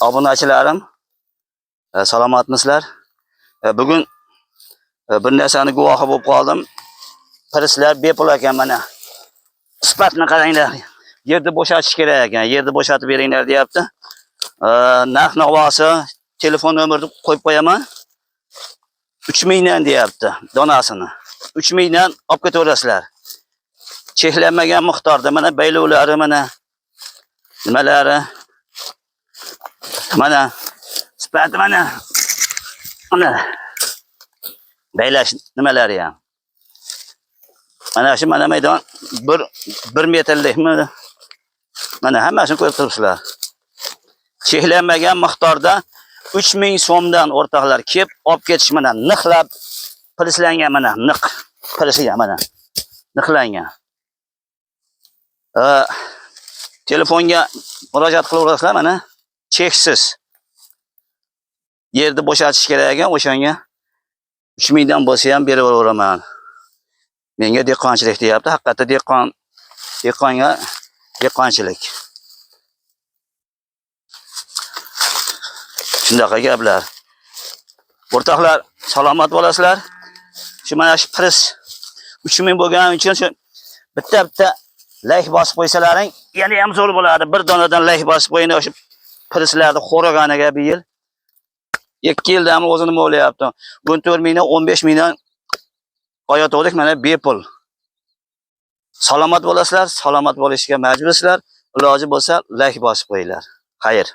obunachilarim, salomatmisizlar? Bugun bir narsani guvohi bo'lib qoldim. Prislar bepul ekan mana. Sifatni qaranglar. Yerni bo'shatish kerak ekan. Yerni bo'shatib beringlar deyapti. Narx navosi, telefon nomerini qo'yib qo'yaman. 3000 dan deyapti donasini. 3000 dan olib ketaverasizlar. Cheklanmagan miqdorda mana baylovlari mana nimalari mana sifati mana baylash nimalari ham mana shu mana maydon 1 metrlikmi mana hammasini ko'rib turibsizlar. Cheklanmagan miqdorda 3000 so'mdan o'rtoqlar kelib olib ketish mana nixlab prislangan mana niq prisga mana nixlangan. Telefonga murojaat qilaverasizlar mana cheksiz. Yerni bo'shatish kerak ekan, o'shanga 3000 dan bo'lsa ham beraveraman. Menga dehqonchilik deyapti. Haqiqatda dehqonga dehqonchilik. Shunaqa gaplar. O'rtoqlar, salomat bo'lasizlar. Shu mana shu pris 3000 bo'lgani uchun shu bitta layk bosib qo'ysalaring, yana ham zo'r bo'ladi. Bir donadan layk bosib qo'ying, o'sha prislarni xo'raganiga bir yil. 2 yildan o'zini nima bo'layapti? 14 mingdan 15 mingdan oyatuvdik mana bepul. Salomat bo'lasizlar, salomat bo'lishga majbursizlar. Iloji bo'lsa layk bosib qo'yinglar. Xayr.